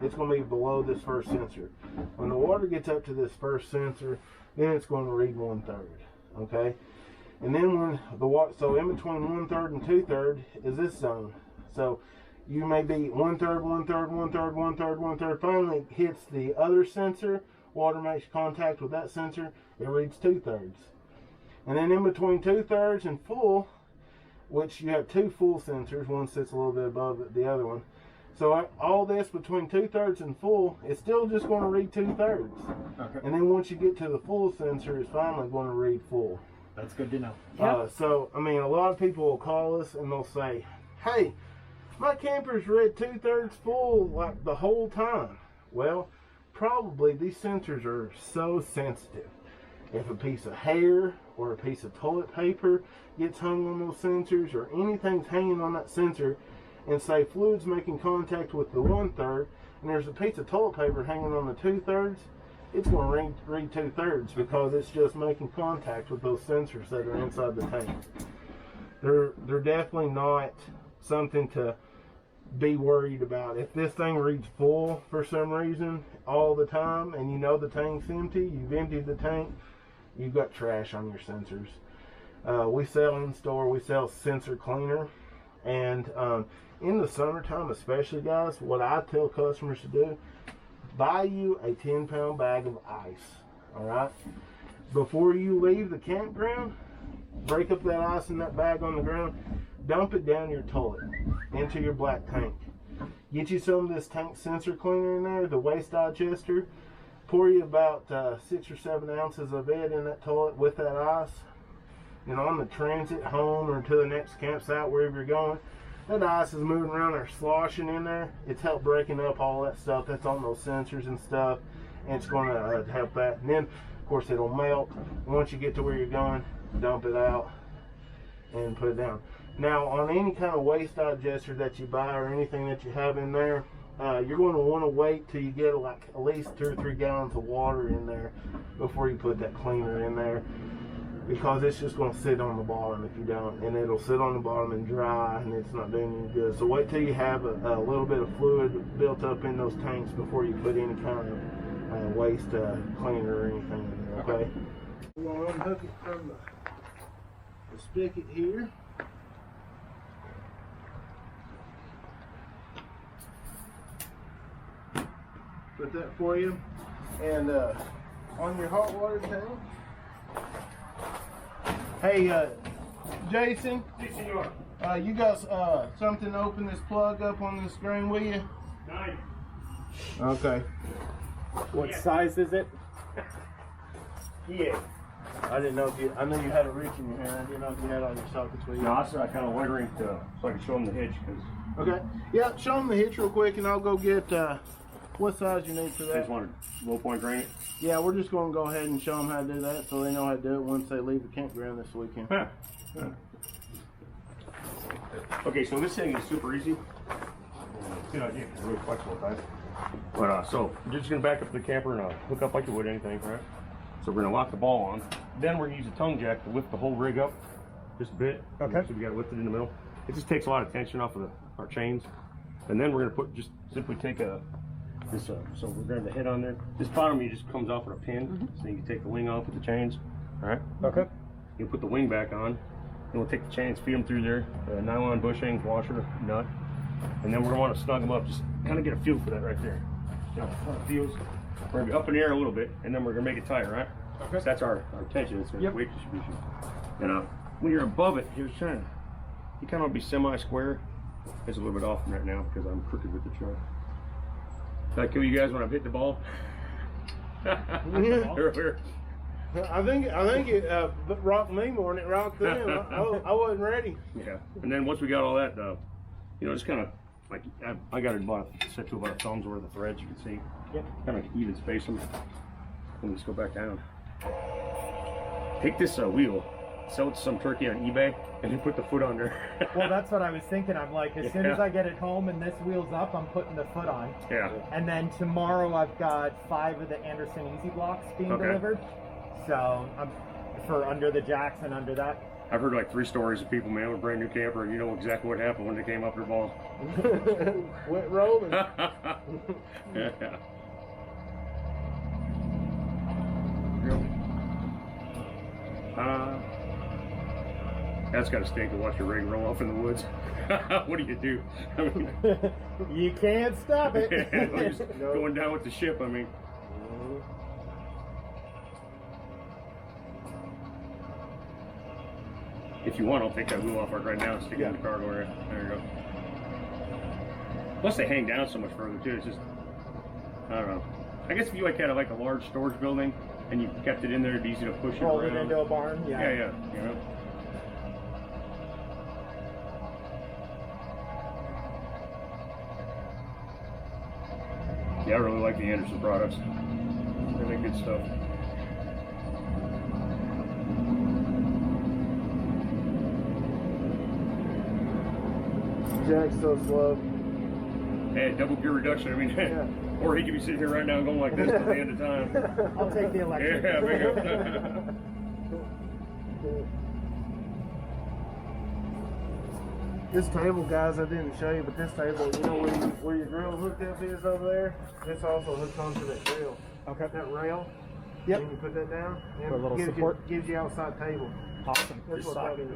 it's going to be below this first sensor. When the water gets up to this first sensor, then it's going to read 1/3. Okay, and then when the water, so in between 1/3 and 2/3 is this zone. So you may be 1/3, 1/3, 1/3, 1/3, 1/3. Finally, it hits the other sensor. Water makes contact with that sensor. It reads 2/3. And then in between 2/3 and full, which you have 2 full sensors, one sits a little bit above the other one. So all this between 2/3 and full, it's still just going to read 2/3. Okay. And then once you get to the full sensor, it's finally going to read full. That's good to know. So, I mean, a lot of people will call us and they'll say, hey, my camper's read 2/3 full like the whole time. Well, probably these sensors are so sensitive. If a piece of hair or a piece of toilet paper gets hung on those sensors, or anything's hanging on that sensor, and say fluid's making contact with the 1/3, and there's a piece of toilet paper hanging on the 2/3, it's going to read 2/3 because it's just making contact with those sensors that are inside the tank. They're definitely not something to be worried about. If this thing reads full for some reason all the time, and you know the tank's empty, you've emptied the tank, you've got trash on your sensors. We sell in store, we sell sensor cleaner, and in the summertime especially, guys, what I tell customers to do, buy you a 10-pound bag of ice. All right, before you leave the campground, break up that ice in that bag on the ground, dump it down your toilet into your black tank. Get you some of this tank sensor cleaner in there, the waste digester. Pour you about 6 or 7 ounces of it in that toilet with that ice. And on the transit home or to the next campsite, wherever you're going, that ice is moving around there, sloshing in there. It's helped breaking up all that stuff that's on those sensors and stuff, and it's going to help that. And then, of course, it'll melt. Once you get to where you're going, dump it out and put it down. Now, on any kind of waste digester that you buy or anything that you have in there, you're going to want to wait till you get like at least 2 or 3 gallons of water in there before you put that cleaner in there, because it's just going to sit on the bottom if you don't, and it'll sit on the bottom and dry, and it's not doing any good. So wait till you have a little bit of fluid built up in those tanks before you put any kind of waste cleaner or anything in there, okay? We're going to unhook it from the spigot here. Put that for you. And on your hot water tank. Hey, Jason. Yes, senor. You got something to open this plug up on the screen, will you? 9. Okay. What size is it? Yeah. I didn't know if you, I know you had a reach in your hand. I didn't know if you had all your sockets with you. No, I kind of wondering so I can show them the hitch. Okay. Yeah, show them the hitch real quick, and I'll go get what size you need for I that. just wanted low point drain it. Yeah, we're just going to go ahead and show them how to do that, so they know how to do it once they leave the campground this weekend. Huh. Huh. Okay, so this thing is super easy. Good idea. It's really flexible, guys. But so you're just gonna back up the camper and hook up like you would anything, right? So we're gonna lock the ball on. Then we're gonna use a tongue jack to lift the whole rig up just a bit. Okay. So we got it lifted in the middle. It just takes a lot of tension off of our chains. And then we're gonna just simply take so we're gonna have the head on there. This bottom you just comes off with a pin. So you can take the wing off with the chains. All right. Okay. You put the wing back on. And we'll take the chains, feed them through there, nylon bushing, washer, nut, and then we're gonna want to snug them up. Just kind of get a feel for that right there. You know, how it feels. We're gonna be up in the air a little bit, and then we're gonna make it tight, right? Okay. So that's our tension. It's Yep. weight distribution. And when you're above it, you kind of want to be semi-square. It's a little bit off right now because I'm crooked with the truck. Did I kill you guys when I hit the ball? Earlier. I think it rocked me more than it rocked them. I wasn't ready. Yeah, and then once we got all that, you know, just kind of like I got it set to about a thumb's worth of threads. You can see, Yep. kind of even space them. And just go back down. Take this wheel, sell it to some turkey on eBay, and then put the foot under. Well, that's what I was thinking. I'm like, as soon as Yeah. I get it home and this wheel's up, I'm putting the foot on. Yeah. And then tomorrow I've got 5 of the Anderson Easy Blocks being Okay. delivered. So I'm for under the jacks and under that. I've heard like 3 stories of people, man, with a brand new camper, and you know exactly what happened when they came up their balls. Went rolling. Yeah. That's got to stink to watch your rig roll off in the woods. What do you do? I mean, You can't stop it. you're just going down with the ship. I mean, if you want, I'll take that wheel off right now and stick it in the cargo area. There you go. Plus, they hang down so much further too. It's just, I don't know. I guess if you like had a large storage building and you kept it in there, it'd be easy to push Roll it it around. into a barn. Yeah, yeah. You know. Yeah, I really like the Anderson products. They make good stuff. Jack's so slow. Hey, double gear reduction. I mean, Yeah. or he could be sitting here right now going like this till the end of time. I'll take the electric. Yeah, bingo. This table, guys, I didn't show you, but this table, you know where your grill hookup is over there? This also hooks onto that grill. Okay. That rail. Yep. Then you put that down. And For a little gives support. gives you outside table. Awesome. That's what that is.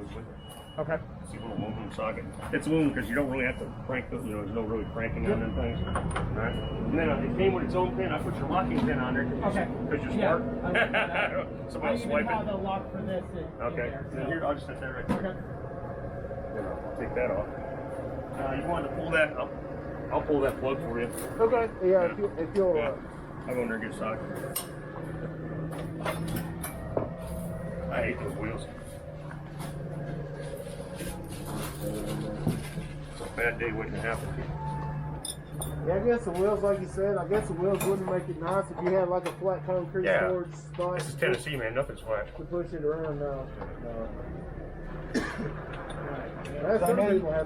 Okay. See a little aluminum socket. It's aluminum because you don't really have to crank the, you know, there's no really cranking on them things. Right? And then it came with its own pin. I put your locking pin on there because you're smart. Somebody else swipe it. I even have a lock for this. Okay. Then here, I'll just set that right there. Okay. Then I'll take that off. You want to pull that up? I'll pull that plug for you. Okay. Yeah. If you'll. I'll go in there and get a socket. I hate those wheels. It's a bad day waiting to happen. Yeah, I guess the wheels, like you said, I guess the wheels wouldn't make it nice if you had like a flat concrete storage spot. This is Tennessee, man. Nothing's flat. To push it around now.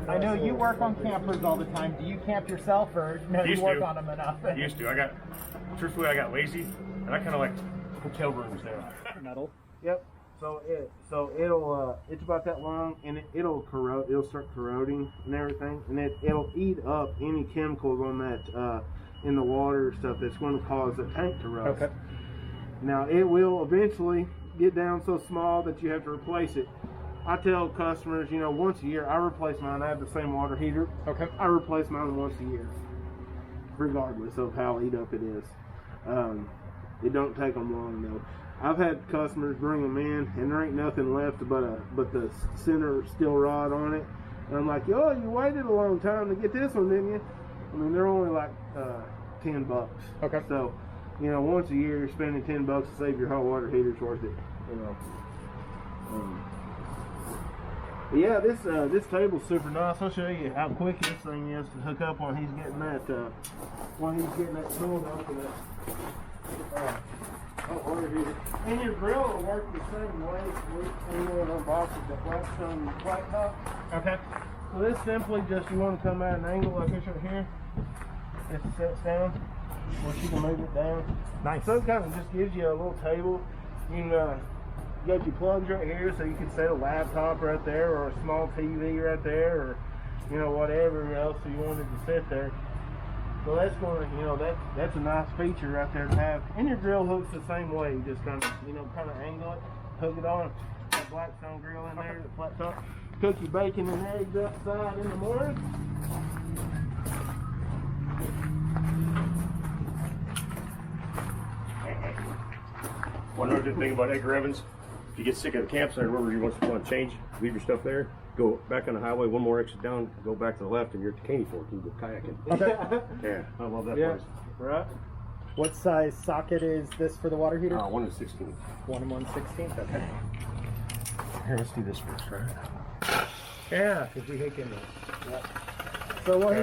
I know you work on campers all the time. Do you camp yourself, or no? You work on them enough? Used to. Truthfully, I got lazy, and I kind of like hotel rooms now. Metal. Yep. So it'll it's about that long, and it'll corrode. It'll start corroding and everything, and it'll eat up any chemicals on that in the water stuff that's going to cause the tank to rust. Okay. Now it will eventually get down so small that you have to replace it. I tell customers, you know, once a year I replace mine. I have the same water heater. Okay. I replace mine once a year, regardless of how eat up it is. It don't take them long though. I've had customers bring them in, and there ain't nothing left but the center steel rod on it. And I'm like, oh, you waited a long time to get this one, didn't you? I mean, they're only like $10. Okay. So, you know, once a year you're spending $10 to save your hot water heater's worth it. You know. But yeah, this table's super nice. I'll show you how quick this thing is to hook up when he's getting that tool up to that. And your grill will work the same way. We unboxed the Blackstone flat top. Okay. So this simply just, you want to come at an angle like this right here. It sets down, or you can move it down. Nice. So it kind of just gives you a little table. You can, you got your plugs right here, so you can set a laptop right there, or a small TV right there, or you know, whatever else you wanted to sit there. So that's going to, you know, that's a nice feature right there to have. And your grill hooks the same way. You just kind of, you know, kind of angle it, hook it on that Blackstone grill in there, the flat top. Cook your bacon and eggs outside in the morning. One other thing about Edgar Evans, if you get sick of the campsite or wherever you want to change, leave your stuff there. Go back on the highway, one more exit down, go back to the left, and you're at the Caney Fork. You can go kayaking. Okay. Yeah, I love that Yeah. place. Right. What size socket is this for the water heater? 1 and 16. 1 and 1/16. Okay. Here, let's do this first, right? Yeah, because we hate getting it. So what he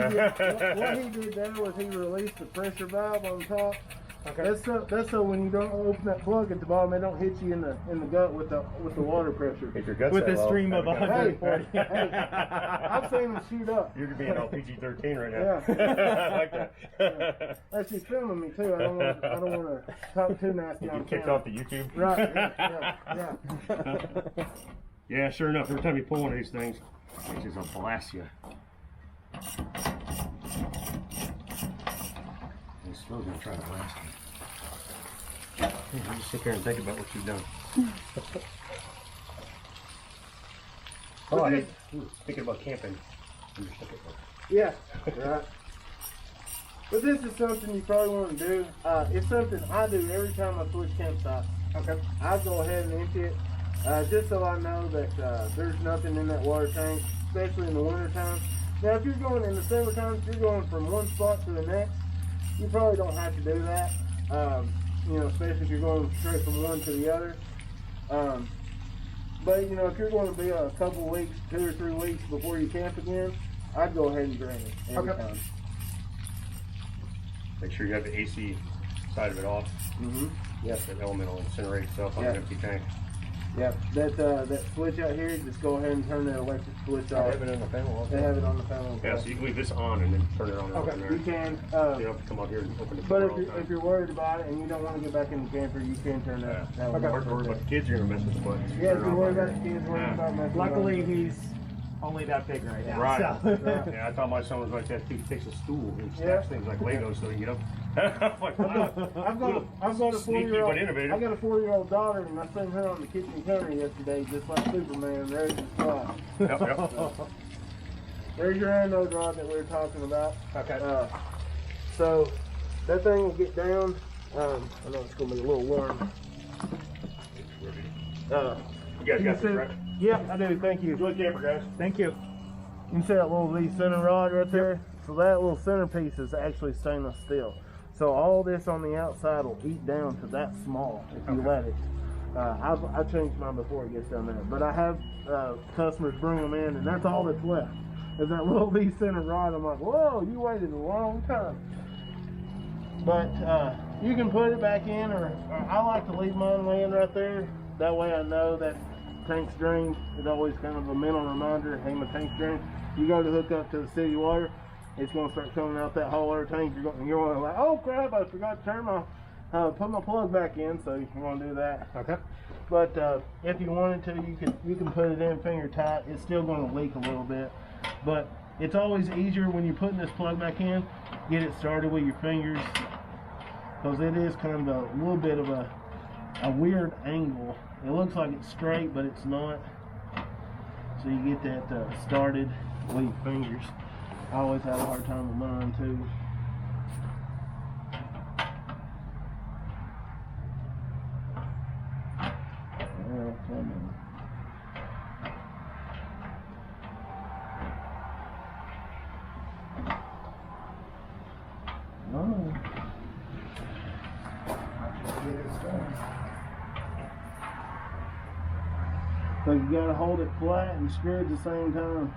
did there was he released the pressure valve on top. Okay. That's so when you don't open that plug at the bottom, it don't hit you in the gut with the water pressure. If your guts With that a low, stream of that'd be good. 140. Hey, I've seen them shoot up. You're being all PG-13 right now. Yeah. I like that. That's she's filming me too. I don't want to talk too nasty You on get kicked camera. off the YouTube. Right. Yeah. Yeah, sure enough. Every time you pull one of these things, it is a blast you. He's still gonna try to blast you. You just sit there and think about what you've done. Oh, I hate thinking about camping. I'm just looking for Yeah. Right. But this is something you probably want to do. It's something I do every time I switch campsite. Okay. I go ahead and empty it, just so I know that there's nothing in that water tank, especially in the winter time. Now, if you're going in the summertime, if you're going from one spot to the next, you probably don't have to do that. You know, especially if you're going straight from one to the other. But you know, if you're going to be a couple weeks, 2 or 3 weeks before you camp again, I'd go ahead and drain it every time. Make sure you have the AC side of it off. Mm-hmm. Yes, that element will incinerate itself on an empty tank. Yep, that switch out here, just go ahead and turn that electric switch I off. have it in the panel also. They have it on the panel. Yeah, so you can leave this on and then turn it on and Okay, open there. you can. You don't have to come out here and open the But door all the if time. you're worried about it and you don't want to get back in the camper, you can turn that. We're worried about the kids, you're gonna mess with the buttons. Yeah, if you're worried about the kids, worried about messing. Luckily, with them. only that big right now. Right. So. Yeah, I thought my son was like that too. He takes a stool and stacks things like Legos so he can get up. I'm like, wow. I've got a Sneaky 4-year-old. but innovative. I got a 4-year-old daughter, and I seen her on the kitchen counter yesterday, just like Superman, ready to fly. Yep. There's your anode rod that we were talking about. Okay. So that thing will get down. I know it's gonna be a little warm. You guys got this, right? Yeah, I do. Thank you. Enjoy camper, guys. Thank you. You can see that little V center rod right there? So that little centerpiece is actually stainless steel. So all this on the outside will eat down to that small if you let it. I changed mine before it gets down there. But I have customers bring them in, and that's all that's left. Is that little V center rod. I'm like, whoa, you waited a long time. But you can put it back in, or I like to leave mine laying right there. That way I know that tank's drained. It's always kind of a mental reminder, hey, my tank's drained. You go to hook up to the city water, it's going to start coming out that whole other tank. You're going to like, oh crap, I forgot to turn my, put my plug back in, so you want to do that. Okay. But if you wanted to, you can put it in finger tight. It's still going to leak a little bit, but it's always easier when you're putting this plug back in, get it started with your fingers, because it is kind of a little bit of a weird angle. It looks like it's straight, but it's not. So you get that started with your fingers. I always have a hard time with mine too. Well, come on. Oh. So you gotta hold it flat and screw at the same time.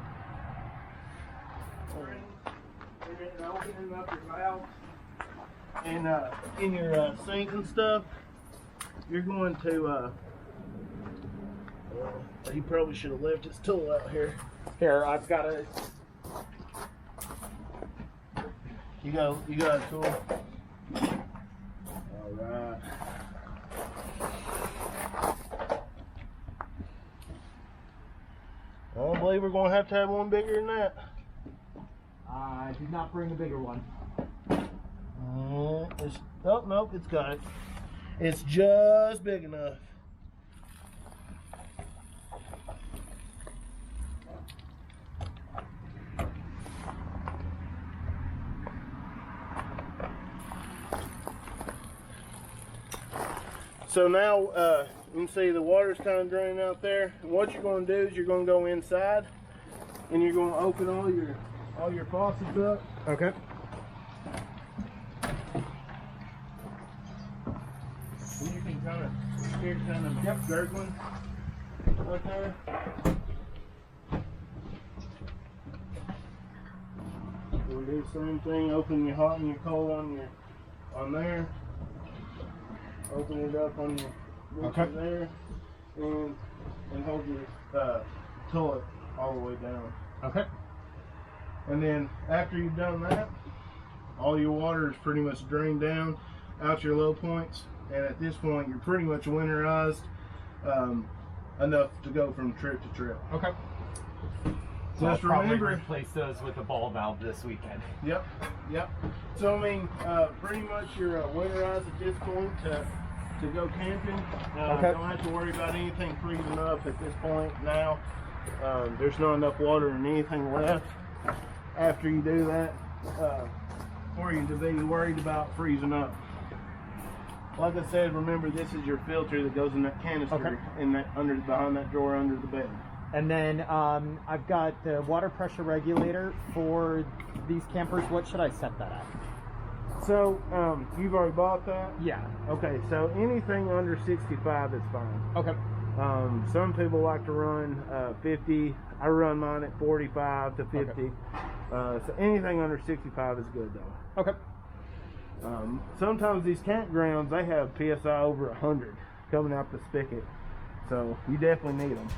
And opening up your valve. And in your sink and stuff, you're going to, you probably should have left his tool out here. Here, I've got a. You got a tool? Alright. I believe we're going to have one bigger than that. I did not bring a bigger one. Oh, nope, it's got it. It's just big enough. So now you can see the water's kind of draining out there. And what you're going to do is you're going to go inside and you're going to open all your faucets up. Okay. And you can hear gurgling right there. We'll do the same thing. Open your hot and your cold on there. Open it up on your there, and hold your toilet all the way down. Okay. And then after you've done that, all your water is pretty much drained down out your low points, and at this point you're pretty much winterized enough to go from trip to trip. Okay. So Just I'll probably remember, replace those with a ball valve this weekend. Yep. So I mean, pretty much you're winterized at this point to go camping. Okay. Don't have to worry about anything freezing up at this point now. There's not enough water and anything left after you do that for you to be worried about freezing up. Like I said, remember this is your filter that goes in that canister in that behind that drawer under the bed. And then I've got the water pressure regulator for these campers. What should I set that at? So you've already bought that? Yeah. Okay, so anything under 65 is fine. Okay. Some people like to run 50. I run mine at 45 to 50. Okay. So anything under 65 is good though. Okay. Sometimes these campgrounds, they have PSI over 100 coming out the spigot. So you definitely need them.